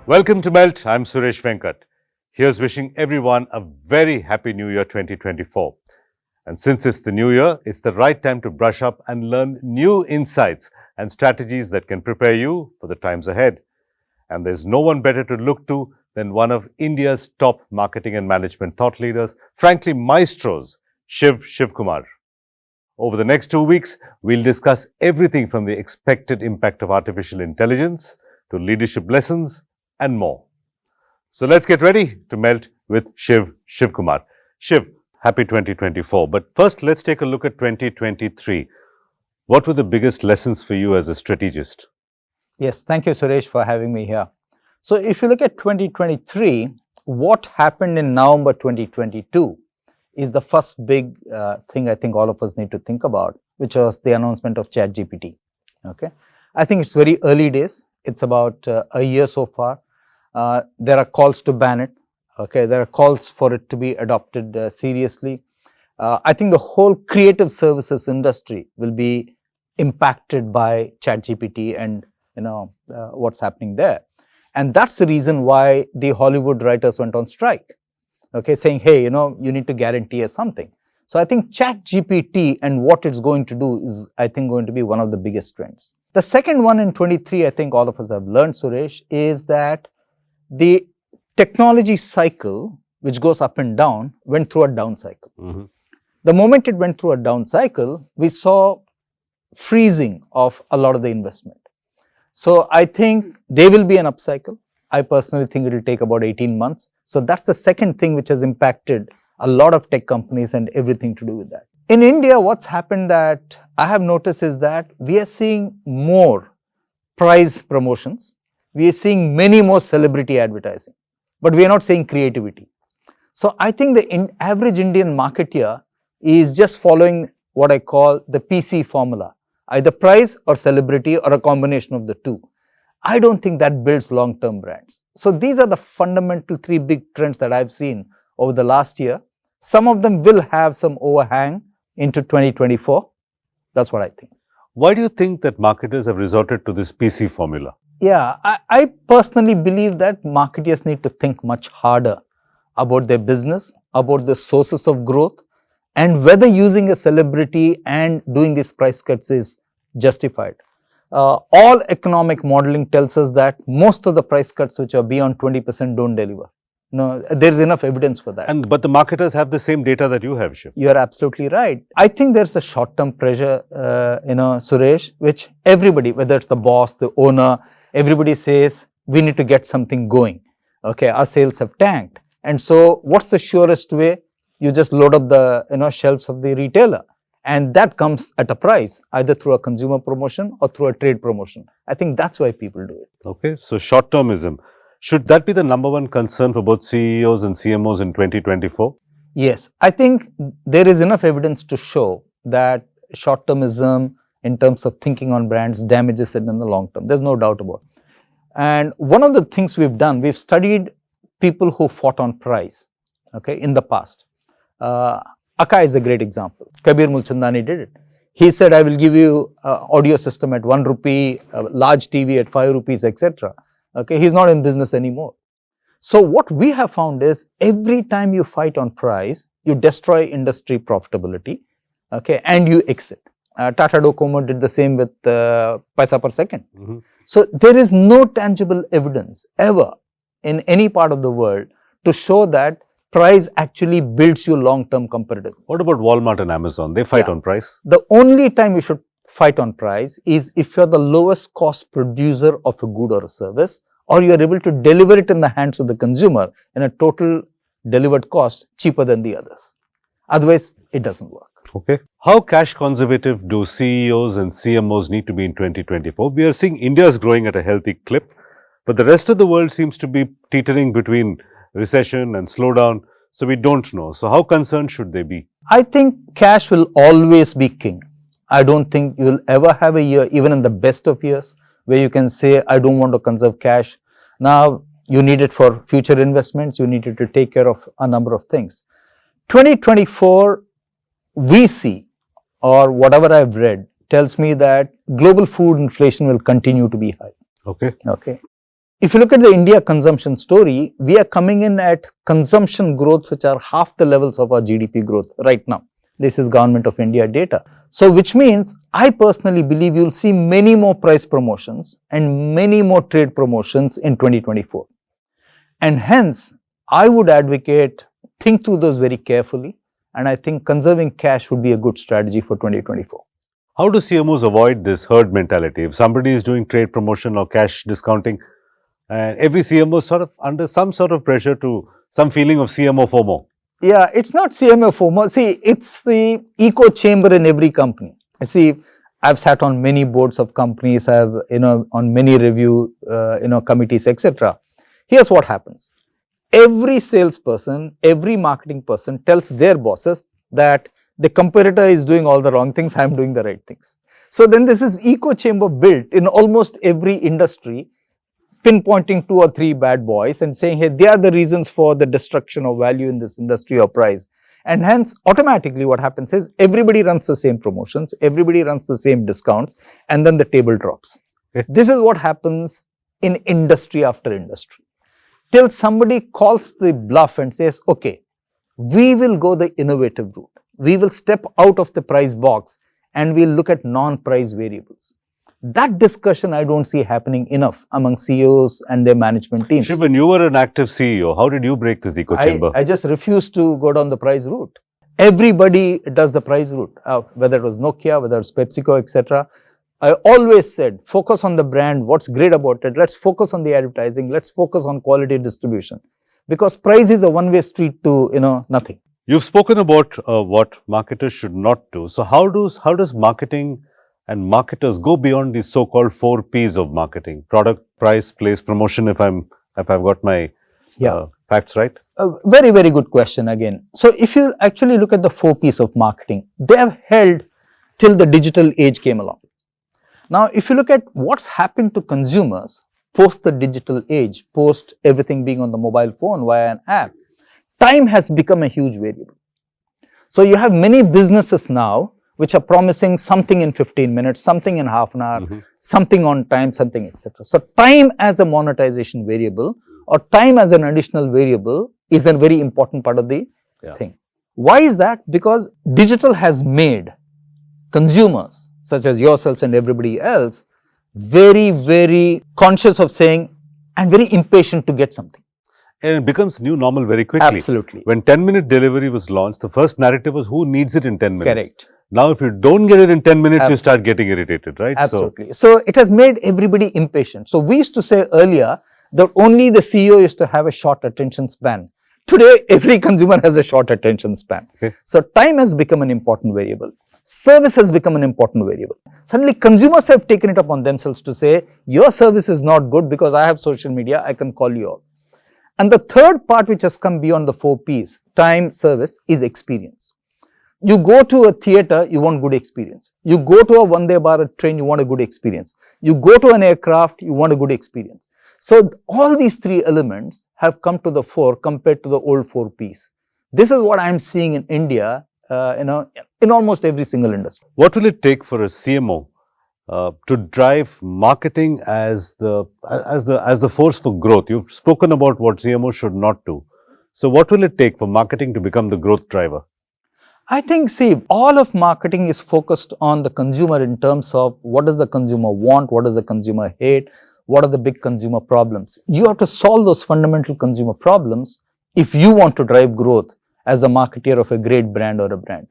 Welcome to Melt. I'm Suresh Venkat. Here's wishing everyone a very happy New Year 2024. And since it's the new year, it's the right time to brush up and learn new insights and strategies that can prepare you for the times ahead. And there's no one better to look to than one of India's top marketing and management thought leaders, frankly, maestros, Shiv Shivakumar. Over the next 2 weeks, we'll discuss everything from the expected impact of artificial intelligence to leadership lessons and more. So let's get ready to melt with Shiv Shivakumar. Shiv, happy 2024. But first, let's take a look at 2023. What were the biggest lessons for you as a strategist? Yes, thank you, Suresh, for having me here. So if you look at 2023, what happened in November 2022 is the first big thing I think all of us need to think about, which was the announcement of ChatGPT. Okay, I think it's very early days. It's about a year so far. There are calls to ban it. Okay, there are calls for it to be adopted seriously. I think the whole creative services industry will be impacted by ChatGPT and what's happening there. And that's the reason why the Hollywood writers went on strike. Okay, saying, hey, you need to guarantee us something. So I think ChatGPT and what it's going to do is, I think, going to be one of the biggest trends. The second one in 23, I think all of us have learned, Suresh, is that the technology cycle, which goes up and down, went through a down cycle. The moment it went through a down cycle, we saw freezing of a lot of the investment. So I think there will be an upcycle. I personally think it will take about 18 months. So that's the second thing which has impacted a lot of tech companies and everything to do with that. In India, what's happened that I have noticed is that we are seeing more price promotions. We are seeing many more celebrity advertising, but we are not seeing creativity. So I think the average Indian marketer is just following what I call the PC formula, either price or celebrity or a combination of the two. I don't think that builds long-term brands. So these are the fundamental three big trends that I've seen over the last year. Some of them will have some overhang into 2024. That's what I think. Why do you think that marketers have resorted to this PC formula? Yeah, I personally believe that marketers need to think much harder about their business, about the sources of growth, and whether using a celebrity and doing these price cuts is justified. All economic modeling tells us that most of the price cuts which are beyond 20% don't deliver. No, there's enough evidence for that. But the marketers have the same data that you have, Shiv. You're absolutely right. I think there's a short-term pressure, Suresh, which everybody, whether it's the boss, the owner, everybody says, we need to get something going. Okay, our sales have tanked. And so what's the surest way? You just load up the shelves of the retailer. And that comes at a price, either through a consumer promotion or through a trade promotion. I think that's why people do it. Okay, so short-termism. Should that be the number one concern for both CEOs and CMOs in 2024? Yes, I think there is enough evidence to show that short-termism in terms of thinking on brands damages it in the long term. There's no doubt about it. And one of the things we've done, we've studied people who fought on price, okay, in the past. Akka is a great example. Kabir Mulchandani did it. He said, I will give you audio system at 1 rupee, a large TV at 5 rupees, etc. Okay, he's not in business anymore. So what we have found is every time you fight on price, you destroy industry profitability, okay, and you exit. Tata Docomo did the same with paisa per second. So there is no tangible evidence ever in any part of the world to show that price actually builds you long-term competitive. What about Walmart and Amazon? They fight on price? The only time you should fight on price is if you're the lowest cost producer of a good or a service, or you're able to deliver it in the hands of the consumer in a total delivered cost cheaper than the others. Otherwise, it doesn't work. Okay. How cash conservative do CEOs and CMOs need to be in 2024? We are seeing India is growing at a healthy clip, but the rest of the world seems to be teetering between recession and slowdown. So we don't know. So how concerned should they be? I think cash will always be king. I don't think you will ever have a year, even in the best of years, where you can say, I don't want to conserve cash. Now, you need it for future investments. You need it to take care of a number of things. 2024, we see, or whatever I've read, tells me that global food inflation will continue to be high. Okay. Okay. if you look at the India consumption story, we are coming in at consumption growth which are half the levels of our GDP growth right now. This is Government of India data. So, which means I personally believe you will see many more price promotions and many more trade promotions in 2024. And hence, I would advocate think through those very carefully, and I think conserving cash would be a good strategy for 2024. How do CMOs avoid this herd mentality? If somebody is doing trade promotion or cash discounting, and every CMO is sort of under some sort of pressure to some feeling of CMO FOMO. Yeah, it's not CMO FOMO. See, it's the EcoChamber in every company. See, I've sat on many boards of companies, I've, on many review, committees, etc. Here's what happens. Every salesperson, every marketing person tells their bosses that the competitor is doing all the wrong things, I'm doing the right things. So then this is EcoChamber built in almost every industry, pinpointing 2 or 3 bad boys and saying, hey, they are the reasons for the destruction of value in this industry or price. And hence, automatically what happens is everybody runs the same promotions, everybody runs the same discounts, and then the table drops. This is what happens in industry after industry. Till somebody calls the bluff and says, okay, we will go the innovative route. We will step out of the price box and we'll look at non-price variables. That discussion I don't see happening enough among CEOs and their management teams. Shiv, when you were an active CEO, how did you break this echo chamber? I just refused to go down the price route. Everybody does the price route, whether it was Nokia, whether it was PepsiCo, etc. I always said, focus on the brand, what's great about it, let's focus on the advertising, let's focus on quality distribution. Because price is a one-way street to, nothing. You've spoken about what marketers should not do. So how does marketing and marketers go beyond these so-called 4 Ps of marketing: product, price, place, promotion, if I've got my facts right? A very, very good question again. So if you actually look at the 4 Ps of marketing, they have held till the digital age came along. Now, if you look at what's happened to consumers post the digital age, post everything being on the mobile phone via an app, time has become a huge variable. So you have many businesses now which are promising something in 15 minutes, something in half an hour, something on time, something, etc. So time as a monetization variable or time as an additional variable is a very important part of the thing. Why is that? Because digital has made consumers such as yourselves and everybody else very, very conscious of saying, I'm very impatient to get something. And it becomes new normal very quickly. Absolutely. When 10-minute delivery was launched, the first narrative was who needs it in 10 minutes. Correct. Now, if you don't get it in 10 minutes, you start getting irritated, right? Absolutely. So it has made everybody impatient. So we used to say earlier that only the CEO used to have a short attention span. Today, every consumer has a short attention span. So time has become an important variable. Service has become an important variable. Suddenly, consumers have taken it upon themselves to say, your service is not good because I have social media, I can call you out. And the third part which has come beyond the 4 Ps, time, service, is experience. You go to a theater, you want good experience. You go to a Vande Bharat train, you want a good experience. You go to an aircraft, you want a good experience. So all these 3 elements have come to the fore compared to the old 4 Ps. This is what I am seeing in India, in almost every single industry. What will it take for a CMO to drive marketing as the force for growth? You've spoken about what CMO should not do. So what will it take for marketing to become the growth driver? I think, see, all of marketing is focused on the consumer in terms of what does the consumer want, what does the consumer hate, what are the big consumer problems. You have to solve those fundamental consumer problems if you want to drive growth as a marketeer of a great brand or a brand.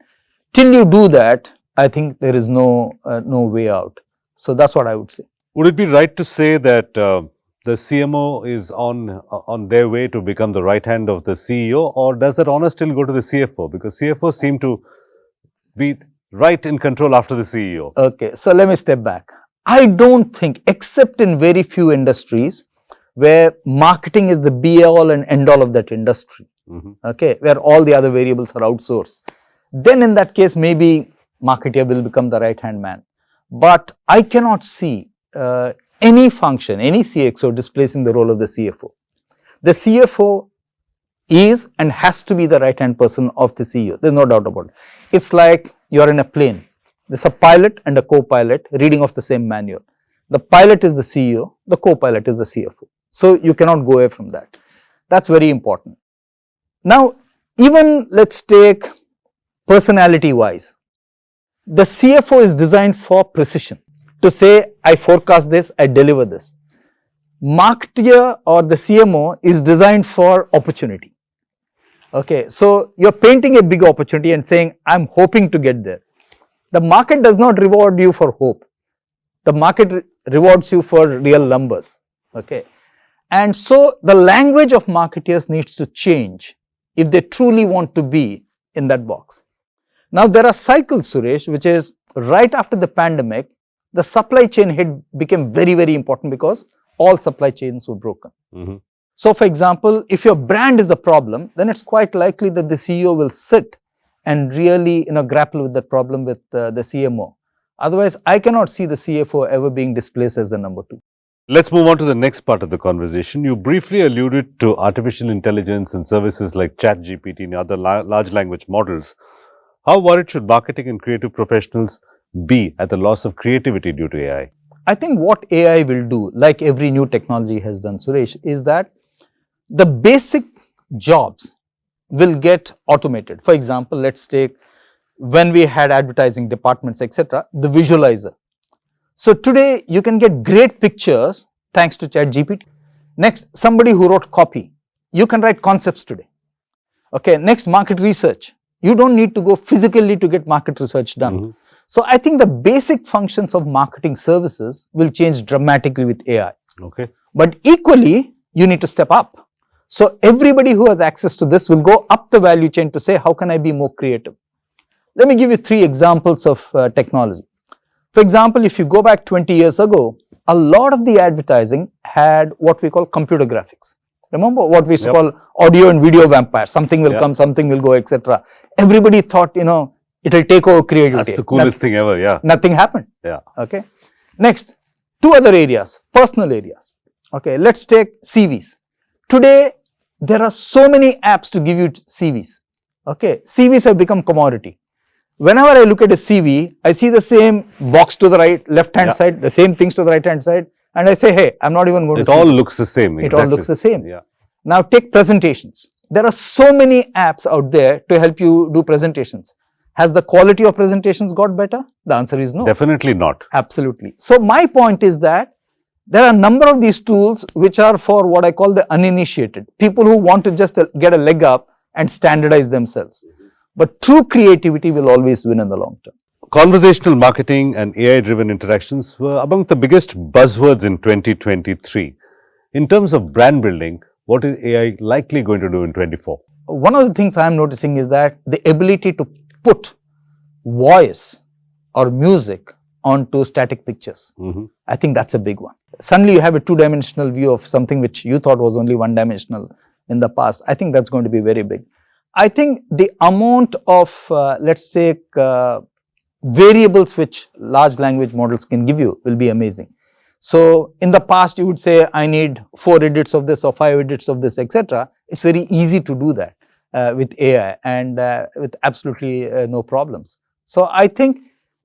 Till you do that, I think there is no way out. So that's what I would say. Would it be right to say that the CMO is on their way to become the right hand of the CEO, or does that honor still go to the CFO? Because CFOs seem to be right in control after the CEO. Okay, so let me step back. I don't think, except in very few industries where marketing is the be all and end all of that industry, okay, where all the other variables are outsourced, then in that case maybe marketer will become the right hand man. But I cannot see any function, any CXO displacing the role of the CFO. The CFO is and has to be the right hand person of the CEO. There's no doubt about it. It's like you're in a plane. There's a pilot and a co-pilot reading off the same manual. The pilot is the CEO, the co-pilot is the CFO. So you cannot go away from that. That's very important. Now, even let's take personality wise, the CFO is designed for precision, to say I forecast this, I deliver this. Marketer or the CMO is designed for opportunity. Okay, so you're painting a big opportunity and saying I'm hoping to get there. The market does not reward you for hope. The market rewards you for real numbers. Okay, and so the language of marketers needs to change if they truly want to be in that box. Now there are cycles, Suresh, which is right after the pandemic, the supply chain hit became very, very important because all supply chains were broken. So for example, if your brand is a problem, then it's quite likely that the CEO will sit and really grapple with that problem with the CMO. Otherwise, I cannot see the CFO ever being displaced as the number 2. Let's move on to the next part of the conversation. You briefly alluded to artificial intelligence and services like ChatGPT and other large language models. How worried should marketing and creative professionals be at the loss of creativity due to AI? I think what AI will do, like every new technology has done, Suresh, is that the basic jobs will get automated. For example, let's take when we had advertising departments, etc., the visualizer. So today you can get great pictures thanks to ChatGPT. Next, somebody who wrote copy, you can write concepts today. Okay, next, market research. You don't need to go physically to get market research done. So I think the basic functions of marketing services will change dramatically with AI. Okay. But equally, you need to step up. So everybody who has access to this will go up the value chain to say, how can I be more creative? Let me give you 3 examples of technology. For example, if you go back 20 years ago, a lot of the advertising had what we call computer graphics. Remember what we used to call audio and video vampire. Something will come, something will go, etc. Everybody thought, it'll take over creativity. That's the coolest thing ever, yeah. Nothing happened. Yeah. Okay. Next, 2 other areas, personal areas. Okay, let's take CVs. Today, there are so many apps to give you CVs. Okay, CVs have become commodity. Whenever I look at a CV, I see the same box to the right, left-hand side, the same things to the right-hand side, and I say, hey, I'm not even going to see It all this. looks the same. It all looks the same. Yeah. Now take presentations. There are so many apps out there to help you do presentations. Has the quality of presentations got better? The answer is no. Definitely not. Absolutely. So my point is that there are a number of these tools which are for what I call the uninitiated, people who want to just get a leg up and standardize themselves. But true creativity will always win in the long term. Conversational marketing and AI-driven interactions were among the biggest buzzwords in 2023. In terms of brand building, what is AI likely going to do in 24? One of the things I am noticing is that the ability to put voice or music onto static pictures. I think that's a big one. Suddenly you have a 2-dimensional view of something which you thought was only 1-dimensional in the past. I think that's going to be very big. I think the amount of, let's say, variables which large language models can give you will be amazing. So in the past, you would say, I need 4 edits of this or 5 edits of this, etc. It's very easy to do that with AI and with absolutely no problems. So I think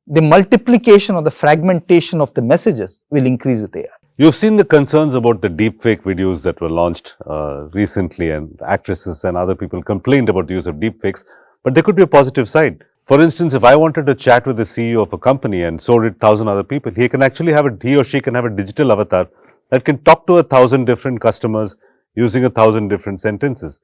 the multiplication or the fragmentation of the messages will increase with AI. You've seen the concerns about the deepfake videos that were launched recently, and actresses and other people complained about the use of deepfakes, but there could be a positive side. For instance, if I wanted to chat with the CEO of a company and so did 1,000 other people, he or she can have a digital avatar that can talk to 1,000 different customers using 1,000 different sentences.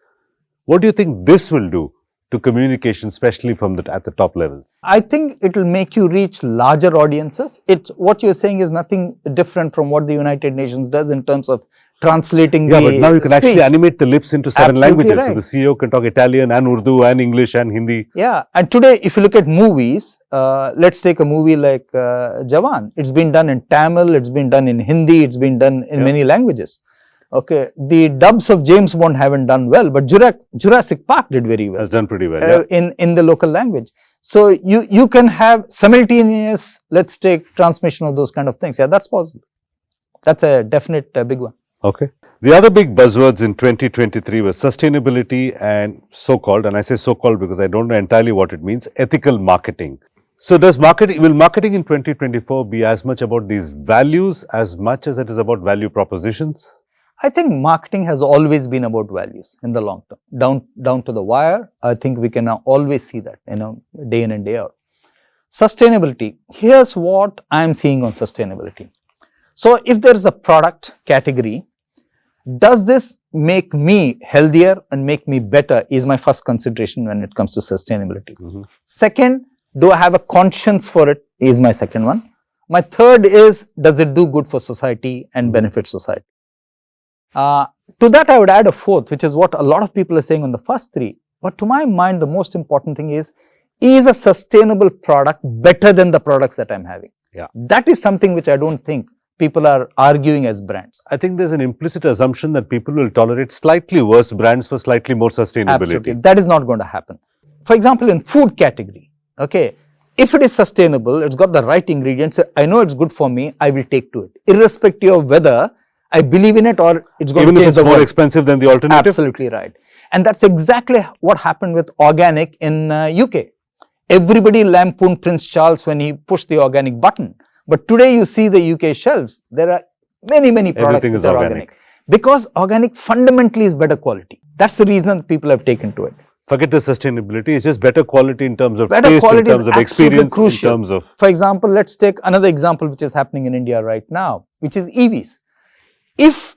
What do you think this will do to communication, especially from at the top levels? I think it will make you reach larger audiences. What you're saying is nothing different from what the United Nations does in terms of translating the but now you can speech. actually animate the lips into 7 Absolutely languages. right. So the CEO can talk Italian and Urdu and English and Hindi. Yeah, and today if you look at movies, let's take a movie like Jawan. It's been done in Tamil, it's been done in Hindi, it's been done in many languages. Okay, the dubs of James Bond haven't done well, but Jurassic Park did very well. Has done pretty well. In the local language. So you can have simultaneous, let's take transmission of those kind of things. Yeah, that's possible. That's a definite big one. Okay. The other big buzzwords in 2023 were sustainability and so-called, and I say so-called because I don't know entirely what it means, ethical marketing. So will marketing in 2024 be as much about these values as much as it is about value propositions? I think marketing has always been about values in the long term, down to the wire. I think we can always see that, day in and day out. Sustainability. Here's what I am seeing on sustainability. So, if there is a product category, does this make me healthier and make me better is my first consideration when it comes to sustainability. Second, do I have a conscience for it is my second one. My third is, does it do good for society and benefit society? To that, I would add a fourth, which is what a lot of people are saying on the first three. But to my mind, the most important thing is a sustainable product better than the products that I'm having? Yeah. That is something which I don't think people are arguing as brands. I think there's an implicit assumption that people will tolerate slightly worse brands for slightly more sustainability. Absolutely. That is not going to happen. For example, in food category, okay, if it is sustainable, it's got the right ingredients, I know it's good for me, I will take to it, irrespective of whether I believe in it or it's going Even to if change it's the more world. expensive than the alternative? Absolutely right. And that's exactly what happened with organic in UK. Everybody lampooned Prince Charles when he pushed the organic button. But today you see the UK shelves, there are many products Everything which is are organic. Because organic fundamentally is better quality. That's the reason that people have taken to it. Forget the sustainability, it's just better quality in terms of Better taste, in quality terms is of absolutely experience, crucial. in terms of... For example, let's take another example which is happening in India right now, which is EVs. If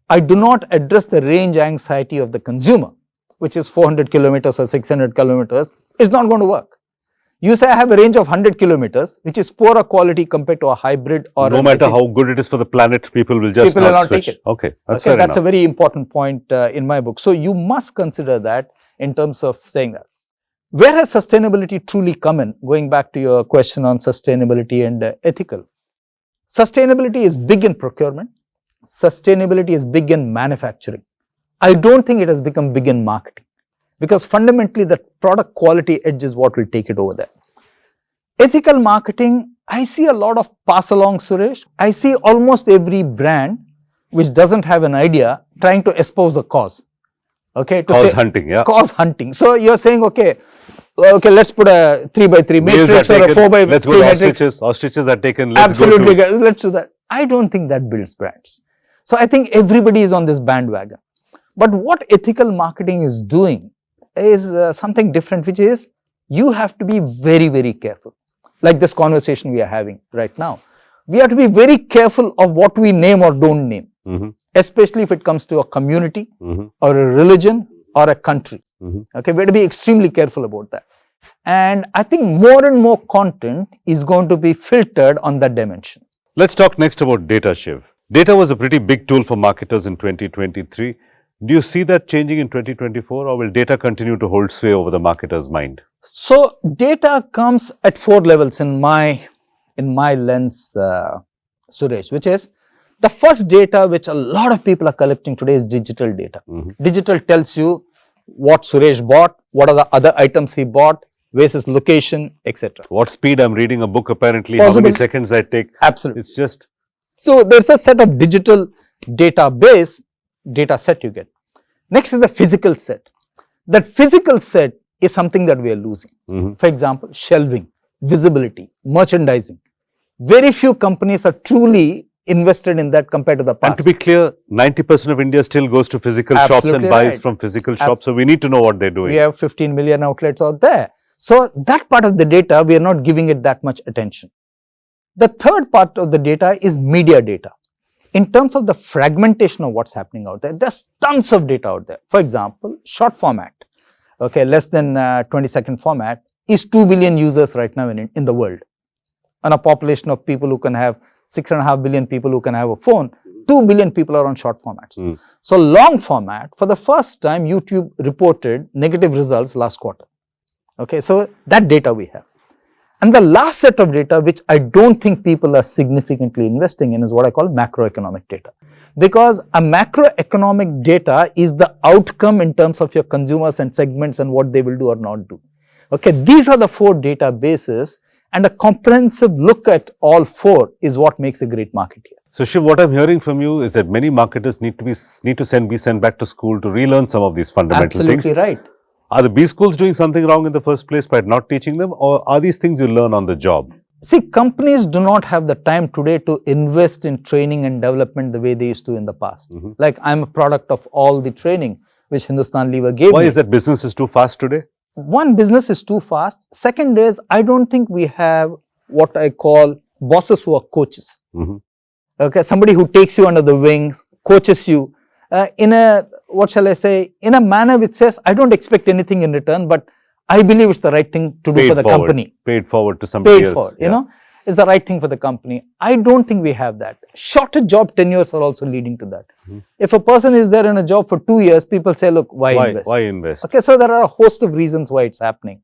I do not address the range anxiety of the consumer, which is 400 kilometers or 600 kilometers, it's not going to work. You say I have a range of 100 kilometers, which is poorer quality compared to a hybrid or no matter how good it is for the planet, people will just will not not switch. take it. Okay, that's Okay, fair that's enough. a very important point in my book. So, you must consider that in terms of saying that. Where has sustainability truly come in? Going back to your question on sustainability and ethical. Sustainability is big in procurement. Sustainability is big in manufacturing. I don't think it has become big in marketing, because fundamentally the product quality edge is what will take it over there. Ethical marketing, I see a lot of pass along, Suresh. I see almost every brand which doesn't have an idea trying to espouse a cause. Okay, to Cause hunting, yeah. Cause hunting. So you're saying, okay, let's put a 3x3 matrix or a 4x3 let's go to matrix. ostriches. Ostriches are taken. Let's Absolutely, go to... let's do that. I don't think that builds brands. So I think everybody is on this bandwagon. But what ethical marketing is doing is something different, which is you have to be very careful. Like this conversation we are having right now. We have to be very careful of what we name or don't name, especially if it comes to a community or a religion or a country. Okay, we have to be extremely careful about that. And I think more and more content is going to be filtered on that dimension. Let's talk next about data, Shiv. Data was a pretty big tool for marketers in 2023. Do you see that changing in 2024, or will data continue to hold sway over the marketer's mind? So, data comes at 4 levels in my lens, Suresh, which is the first data which a lot of people are collecting today is digital data. Digital tells you what Suresh bought, what are the other items he bought, where's his location, etc. What speed I'm reading a book apparently, how many seconds I take. Absolutely. It's just... So, there's a set of digital database, data set you get. Next is the physical set. That physical set is something that we are losing. For example, shelving, visibility, merchandising. Very few companies are truly invested in that compared to the past. And to be clear, 90% of India still goes to physical shops and buys from physical shops. So we need to know what they're doing. We have 15 million outlets out there. So that part of the data, we are not giving it that much attention. The third part of the data is media data. In terms of the fragmentation of what's happening out there, there's tons of data out there. For example, short format, okay, less than 20-second format is 2 billion users right now in the world. On a population of people who can have 6.5 billion people who can have a phone, 2 billion people are on short formats. So long format, for the first time, YouTube reported negative results last quarter. Okay, so that data we have. And the last set of data, which I don't think people are significantly investing in, is what I call macroeconomic data. Because a macroeconomic data is the outcome in terms of your consumers and segments and what they will do or not do. Okay, these are the 4 databases, and a comprehensive look at all 4 is what makes a great marketer. So Shiv, what I'm hearing from you is that many marketers need to be sent back to school to relearn some of these fundamental things. Absolutely right. Are the B schools doing something wrong in the first place by not teaching them, or are these things you learn on the job? See, companies do not have the time today to invest in training and development the way they used to in the past. Like, I'm a product of all the training which Hindustan Lever gave Why me. is that business is too fast today? One, business is too fast. Second is, I don't think we have what I call bosses who are coaches. Okay, somebody who takes you under the wings, coaches you in a, what shall I say, in a manner which says, I don't expect anything in return, but I believe it's the right thing to do for the company. Paid forward to somebody else. Paid forward, you know, is the right thing for the company. I don't think we have that. Shorter job tenures are also leading to that. If a person is there in a job for 2 years, people say, look, why invest? Why invest? Okay, so there are a host of reasons why it's happening.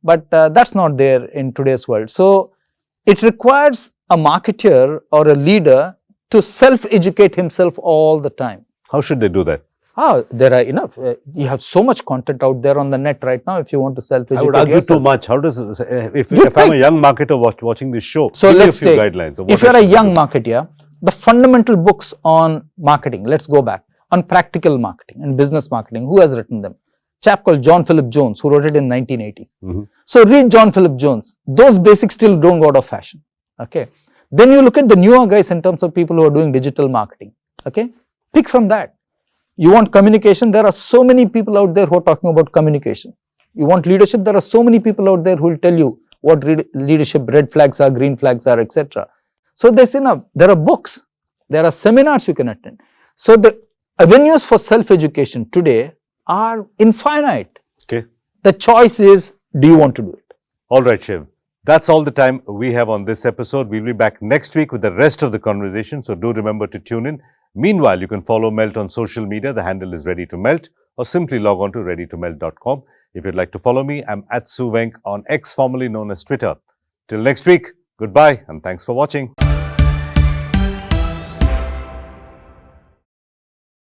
But that's not there in today's world. So it requires a marketer or a leader to self-educate himself all the time. How should they do that? There are enough. You have so much content out there on the net right now if you want to self-educate I would argue yourself. too much. How does, if I'm a young marketer watching this show, so give me a let's few take, guidelines. Of if you're a young marketer, the fundamental books on marketing, let's go back, on practical marketing and business marketing, who has written them? Chap called John Philip Jones, who wrote it in 1980s. So read John Philip Jones. Those basics still don't go out of fashion. Okay. Then you look at the newer guys in terms of people who are doing digital marketing. Okay. Pick from that. You want communication, there are so many people out there who are talking about communication. You want leadership, there are so many people out there who will tell you what leadership red flags are, green flags are, etc. So there's enough. There are books, there are seminars you can attend. So the avenues for self-education today are infinite. Okay. The choice is, do you want to do it? All right, Shiv. That's all the time we have on this episode. We'll be back next week with the rest of the conversation. So do remember to tune in. Meanwhile, you can follow Melt on social media. The handle is Ready to Melt, or simply log on to readytomelt.com. If you'd like to follow me, I'm @Suvenk on X, formerly known as Twitter. Till next week, goodbye and thanks for watching.